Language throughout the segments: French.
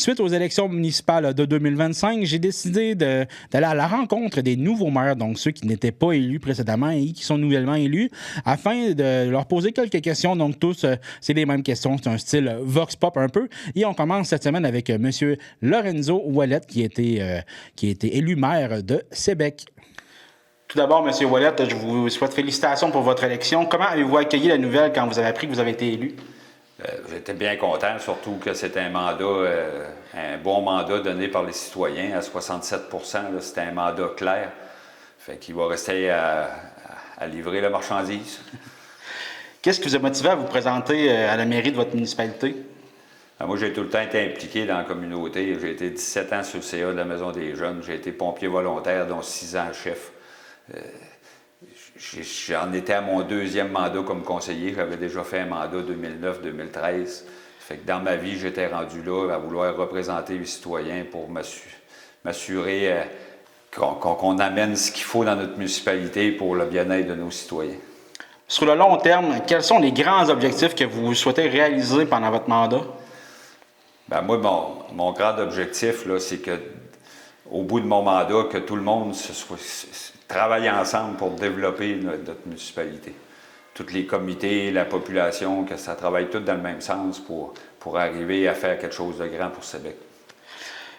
Suite aux élections municipales de 2025, j'ai décidé d'aller à la rencontre des nouveaux maires, donc ceux qui n'étaient pas élus précédemment et qui sont nouvellement élus, afin de leur poser quelques questions. Donc tous, c'est les mêmes questions, c'est un style vox pop un peu. Et on commence cette semaine avec M. Lorenzo Ouellette, qui a été élu maire de Sébec. Tout d'abord, M. Ouellette, je vous souhaite félicitations pour votre élection. Comment avez-vous accueilli la nouvelle quand vous avez appris que vous avez été élu? J'étais bien content, surtout que c'était un bon mandat donné par les citoyens à 67 %. C'était un mandat clair. Fait qu'il va rester à livrer la marchandise. Qu'est-ce qui vous a motivé à vous présenter à la mairie de votre municipalité? Moi, j'ai tout le temps été impliqué dans la communauté. J'ai été 17 ans sur le CA de la Maison des Jeunes. J'ai été pompier volontaire, dont 6 ans chef. J'en étais à mon deuxième mandat comme conseiller. J'avais déjà fait un mandat 2009-2013. Fait que dans ma vie, j'étais rendu là à vouloir représenter les citoyens pour m'assurer qu'on amène ce qu'il faut dans notre municipalité pour le bien-être de nos citoyens. Sur le long terme, quels sont les grands objectifs que vous souhaitez réaliser pendant votre mandat? Bien, moi, mon grand objectif, là, c'est que au bout de mon mandat, que tout le monde travaille ensemble pour développer notre municipalité. Tous les comités, la population, que ça travaille tout dans le même sens pour arriver à faire quelque chose de grand pour Sébec.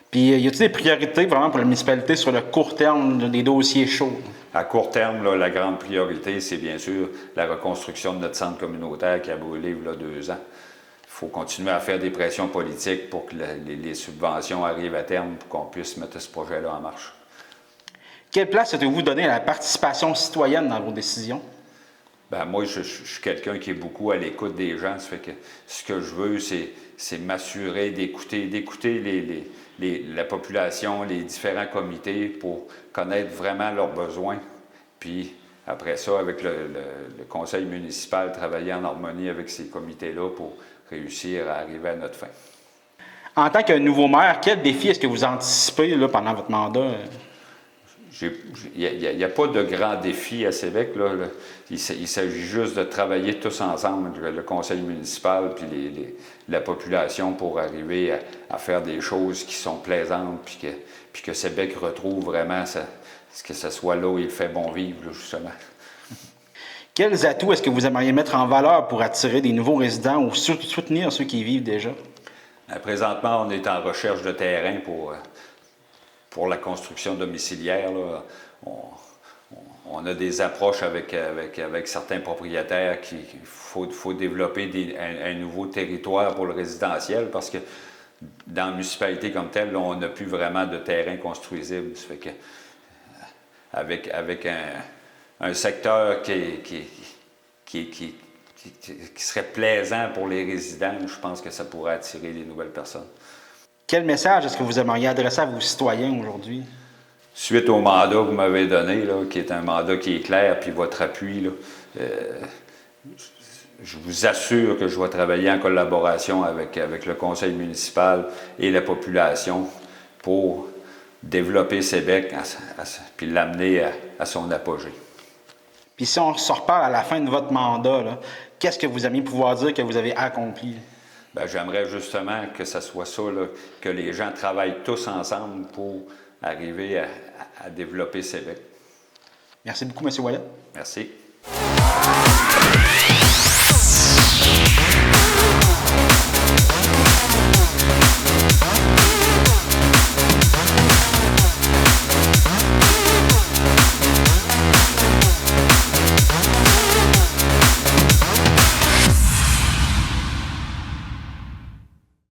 Puis, y a-t-il des priorités vraiment pour la municipalité sur le court terme, des dossiers chauds? À court terme, là, la grande priorité, c'est bien sûr la reconstruction de notre centre communautaire qui a brûlé il y a 2 ans. Il faut continuer à faire des pressions politiques pour que les subventions arrivent à terme pour qu'on puisse mettre ce projet-là en marche. Quelle place souhaitez-vous donner à la participation citoyenne dans vos décisions? Bien, moi, je suis quelqu'un qui est beaucoup à l'écoute des gens. Ça fait que ce que je veux, c'est m'assurer d'écouter la population, les différents comités pour connaître vraiment leurs besoins. Puis, après ça, avec le conseil municipal, travailler en harmonie avec ces comités-là pour réussir à arriver à notre fin. En tant que nouveau maire, quel défi est-ce que vous anticipez là, pendant votre mandat? Il n'y a pas de grand défi à Sébec. Il s'agit juste de travailler tous ensemble, le conseil municipal puis la population, pour arriver à faire des choses qui sont plaisantes puis que Sébec retrouve vraiment que ce soit là où il fait bon vivre, là, justement. Quels atouts est-ce que vous aimeriez mettre en valeur pour attirer des nouveaux résidents ou soutenir ceux qui y vivent déjà? Présentement, on est en recherche de terrain pour la construction domiciliaire. Là. On a des approches avec certains propriétaires qu'il faut développer un nouveau territoire pour le résidentiel, parce que dans la municipalité comme telle, là, on n'a plus vraiment de terrain construisible. Ça fait que avec un secteur qui serait plaisant pour les résidents, je pense que ça pourrait attirer des nouvelles personnes. Quel message est-ce que vous aimeriez adresser à vos citoyens aujourd'hui? Suite au mandat que vous m'avez donné, là, qui est un mandat qui est clair, puis votre appui, là, je vous assure que je vais travailler en collaboration avec le conseil municipal et la population pour développer Sébec puis l'amener à son apogée. Puis si on se reparle à la fin de votre mandat, là, qu'est-ce que vous aimeriez pouvoir dire que vous avez accompli? Bien, j'aimerais justement que ça soit ça, là, que les gens travaillent tous ensemble pour arriver à développer Sébec. Merci beaucoup, M. Ouellette. Merci.